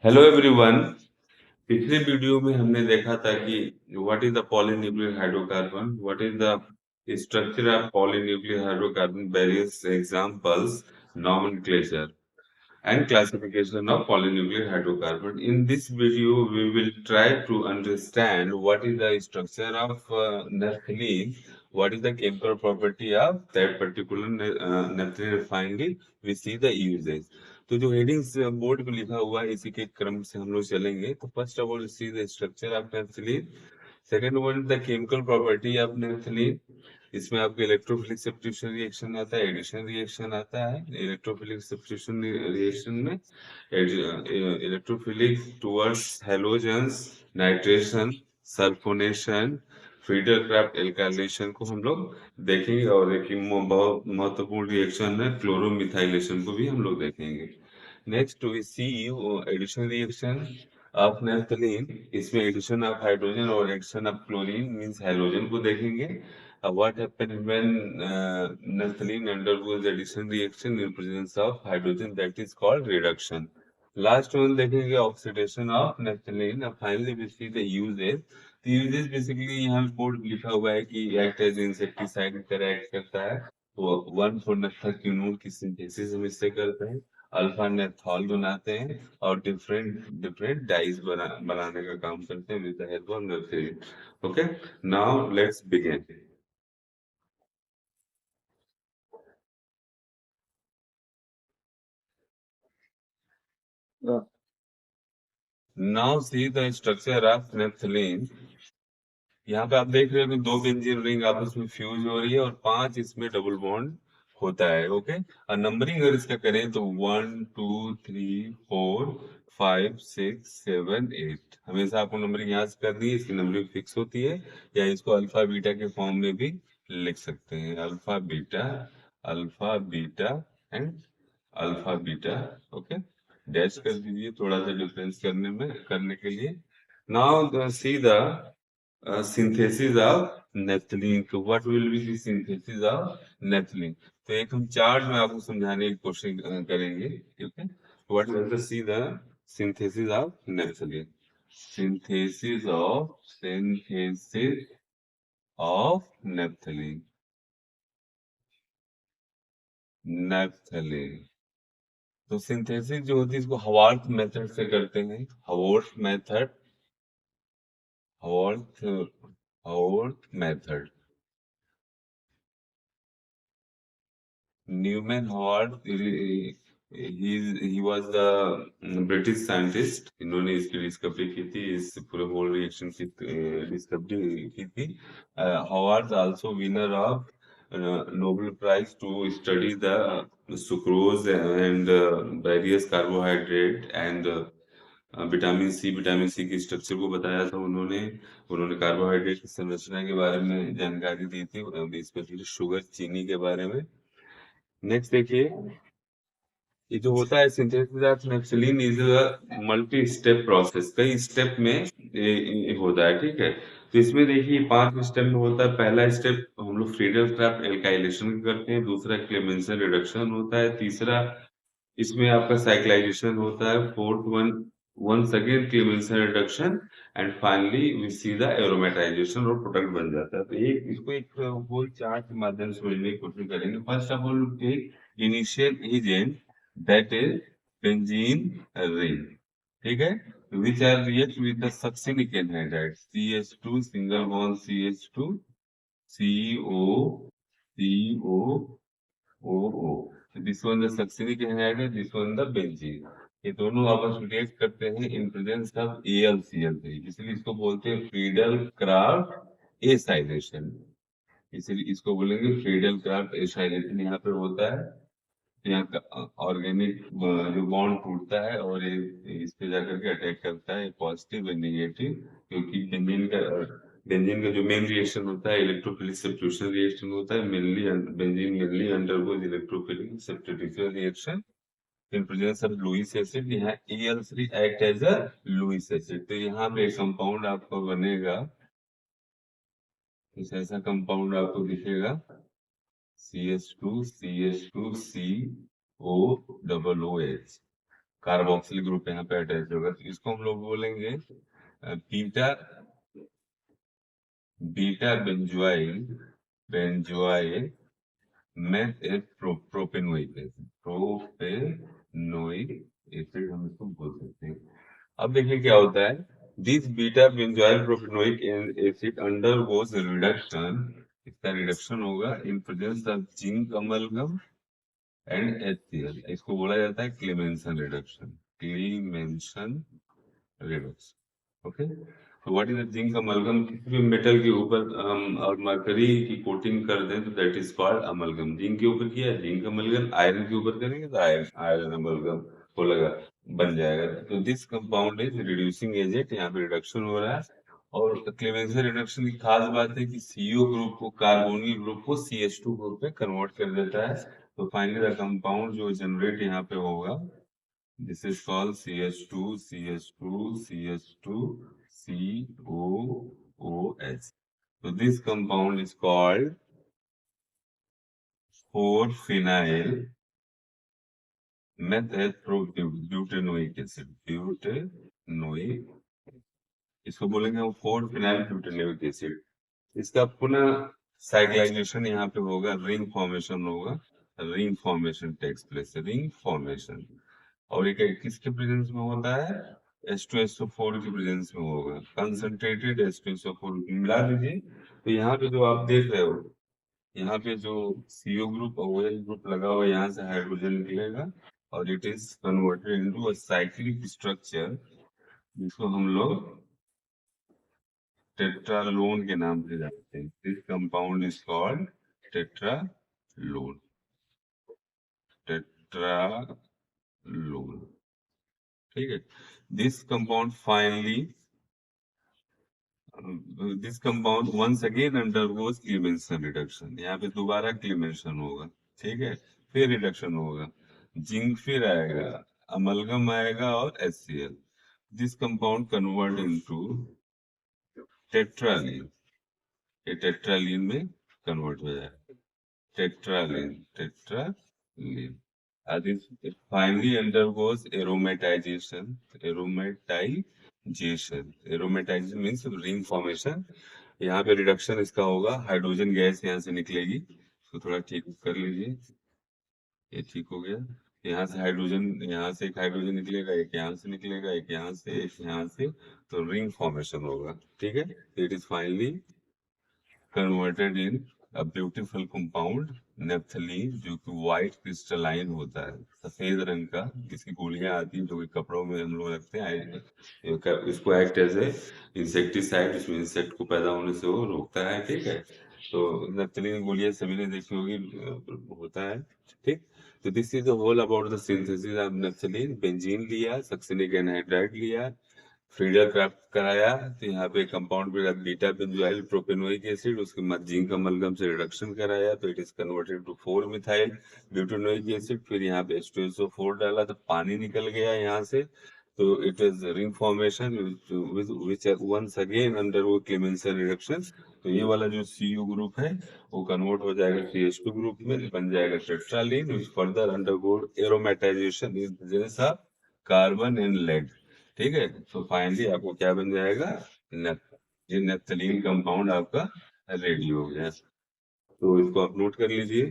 Hello everyone. पिछले video में हमने देखा था कि what is the polynuclear hydrocarbon, what is the structure of polynuclear hydrocarbon, various examples, nomenclature and classification of polynuclear hydrocarbon. In this video, we will try to understand what is the structure of naphthalene, what is the chemical property of that particular naphthalene. Finally, we see the uses. तो जो headings board पे लिखा हुआ है इसी के क्रम से हम लोग चलेंगे। तो first of all see the structure of naphthalene, second one the chemical property of naphthalene। इसमें आपके इलेक्ट्रोफिलिक सब्स्टिट्यूशन रिएक्शन आता है, एडिशन रिएक्शन आता है। इलेक्ट्रोफिलिक सब्स्टिट्यूशन रिएक्शन में electrophilic towards halogens, nitration, sulphonation, feeder craft alkylation को हम लोग देखेंगे। और एक बहुत महत्वपूर्ण रिएक्शन है क्लोरोमिथाइलेशन को भी हम लोग देखेंगे। Next we see addition reaction of naphthalene. इसमें एडिशन ऑफ हाइड्रोजन और addition of chlorine means halogen को देखेंगे। What happens when naphthalene undergoes addition reaction in presence of hydrogen, that is called reduction. Last one देखेंगे oxidation of naphthalene. अब finally we see the uses. The uses basically यहाँ board लिखा हुआ है कि act as insecticide की तरह act करता है। वो 1,4-naphthalene की सिंथेसिस हम इससे करते हैं, अल्फा नेथॉल बनाते हैं और डिफरेंट डिफरेंट डाइज बनाने का काम करते हैं with the help of naphthalene. Okay, now let's begin. Now see the structure of naphthalene. यहाँ पे आप देख रहे हो कि दो बेंजीन रिंग आपस में फ्यूज हो रही है और 5 इसमें डबल बॉन्ड होता है। ओके, और नंबरिंग अगर इसका करें तो 1 2 3 4 5 6 7 8। हमेशा आपको नंबरिंग याद करनी है, इसकी नंबरिंग फिक्स होती है। या इसको अल्फा बीटा के फॉर्म में भी लिख सकते हैं, alpha beta and alpha beta. Okay, dash कर दीजिए थोड़ा सा डिफरेंस करने के लिए। Now see the synthesis of naphthalene. तो what will be the synthesis of naphthalene? तो एक हम चार्ट में आपको समझाने की कोशिश करेंगे। ठीक है, what will the see the synthesis of naphthalene? synthesis of naphthalene। तो सिंथेसिस जो होती है इसको हवार्थ मेथड से करते हैं। Haworth method. Newman Howard, he was the British scientist. इन्होंने इसकी डिस्कवरी की थी, इस पूरे होल रिएक्शन की डिस्कवरी की थी। Howard also winner of Nobel prize to study the sucrose and various carbohydrate and vitamin C की स्ट्रक्चर को बताया था उन्होंने। उन्होंने कार्बोहाइड्रेट की संरचना के बारे में जानकारी दी थी, स्पेशली शुगर, चीनी के बारे में। नेक्स्ट देखिए, ये जो होता है synthesis of naphthalene is a multi step process, कई स्टेप में ये होता है। ठीक है, तो इसमें देखिए 5 स्टेप में होता है। पहला स्टेप हम लोग फ्रीडल क्राफ्ट एल्काइलेशन करते हैं, दूसरा क्लेमेंसन रिडक्शन होता है, तीसरा इसमें आपका साइक्लाइजेशन होता है, fourth one once again Clemmensen reduction, and finally we see the aromatization और प्रोडक्ट बन जाता है। तो एक इसको एक होल चार्ट के माध्यम से समझने की कोशिश करेंगे। First of all take initial agent, that is benzene ring. ठीक है, which are react with the succinic anhydride CH2 single bond CH2 CO COOO। This one the succinic anhydride, this one the benzene। ये दोनों आपस में react करते हैं इन presence of AlCl3, इसलिए इसको बोलते हैं फ्रीडल क्राफ्ट एसाइलेशन। इसलिए इसको बोलेंगे फ्रीडल क्राफ्ट एसाइलेशन। यहाँ पे होता है, यहाँ का ऑर्गेनिक जो बॉन्ड टूटता है और ये इस पे जाकर के अटैक करता है, पॉजिटिव एंड नेगेटिव। क्योंकि बेंजीन का जो मेन रिएक्शन होता है इलेक्ट्रोफिलिक सब्स्टिट्यूशन रिएक्शन होता है। Mainly benzene mainly undergoes electrophilic substitution reaction in presence of Lewis acid. यहाँ Al3 act as a Lewis acid. तो यहाँ पे एक कंपाउंड आपको बनेगा, कुछ ऐसा कंपाउंड आपको दिखेगा, CH2 CH2 COOOH। Carboxyl group यहाँ पे अटैच होगा, तो इसको हम लोग बोलेंगे बीटा बीटा बेंजोइल बेंजोइल में एक प्रोपेनोइक एसिड, प्रोपेनोइक एसिड हम इसको बोल सकते हैं। अब देखिए क्या होता है, this beta benzoyl propanoic acid undergoes reduction, इसका रिडक्शन होगा in presence of zinc amalgam and HCl, इसको बोला जाता है Clemmensen reduction, Clemmensen reduction. Okay, तो what is the zinc amalgam, किसी भी मेटल के ऊपर हम और मरकरी की कोटिंग कर दें तो that is called amalgam. Zinc के ऊपर किया है जिंक अमलगम, आयरन के ऊपर करेंगे तो आयरन अमलगम हो लगा बन जाएगा। तो this compound is reducing agent, यहाँ पे रिडक्शन हो रहा है। और क्लेमेंसन रिडक्शन की खास बात है कि CO ग्रुप को, कार्बोनिल ग्रुप को CH2 ग्रुप में कन्वर्ट कर देता है। तो फाइनली द कंपाउंड जो जनरेट यहाँ पे होगा, this is called CH2 CH2 CH2 COOH. So this compound is called 4-phenyl methylbutanoic acid, butanoic, इसको बोलेंगे हम 4-phenyl ब्यूटेनोइक एसिड। इसका पुनः साइक्लाइजेशन यहाँ पे होगा, रिंग फॉर्मेशन होगा, ring formation takes place, ring formation. और ये किसके प्रेजेंस में होता है, H2SO4 के प्रेजेंस में होगा, कंसंट्रेटेड H2SO4 मिला दीजिए। तो यहाँ पे जो आप देख रहे हो, यहाँ पे जो CO ग्रुप और OH ग्रुप लगा हुआ है, यहाँ से हाइड्रोजन निकलेगा और it is converted into a cyclic structure, जिसको हम लोग टेट्रालोन के नाम से जानते हैं। This compound is called tetralone, tetralone, ठीक है। This compound finally this compound once again undergoes Clemmensen reduction, यहाँ पे दोबारा क्लेमेंसन होगा, ठीक है, फिर रिडक्शन होगा, जिंक फिर आएगा, अमलगम आएगा और HCl। This compound convert into tetralin, ये टेट्रालीन में कन्वर्ट हो जाएगा, टेट्रालीन, टेट्रालीन। This finally undergoes aromatization, aromatization means ring formation। यहाँ पे रिडक्शन इसका होगा, हाइड्रोजन गैस यहाँ से निकलेगी, इसको थोड़ा ठीक कर लीजिए, ये ठीक हो गया। यहाँ से हाइड्रोजन, यहाँ से एक हाइड्रोजन निकलेगा, एक यहाँ से निकलेगा, एक यहाँ से, एक यहाँ से, तो रिंग फॉर्मेशन होगा, ठीक है। It is finally converted in a beautiful compound naphthalene, जो कि व्हाइट क्रिस्टलाइन होता है, सफेद रंग का। इसकी गोलियां आती हैं जो कि कपड़ों में हम लोग रखते हैं, इसको एक्ट एज ए इंसेक्टिसाइड, इसमें इंसेक्ट को पैदा होने से वो रोकता है, ठीक है। तो नेप्थलीन गोलियां सभी ने देखी होगी, होता है, ठीक। तो this is whole about the synthesis of naphthalene. Benzene लिया, सक्सिनिक एनहाइड्राइड लिया, फ्रीडर क्राफ्ट कराया, तो यहाँ पे compound beta benzoyl propanoic acid, उसके बाद जिंक अमलगम से रिडक्शन कराया, तो it is converted to four methyl butanoic acid. फिर यहाँ पे H2SO4 डाला तो पानी निकल गया यहाँ से, तो it is ring formation which once again undergo Clemmensen reduction. तो ये वाला जो CO ग्रुप है वो कन्वर्ट हो जाएगा CH2 ग्रुप में, बन जाएगा tetralin, which further undergo aromatization in presence of carbon and lead, ठीक है। तो फाइनली आपको क्या बन जाएगा, ये नेप्थलीन कंपाउंड आपका रेडी हो गया। तो इसको आप नोट कर लीजिए।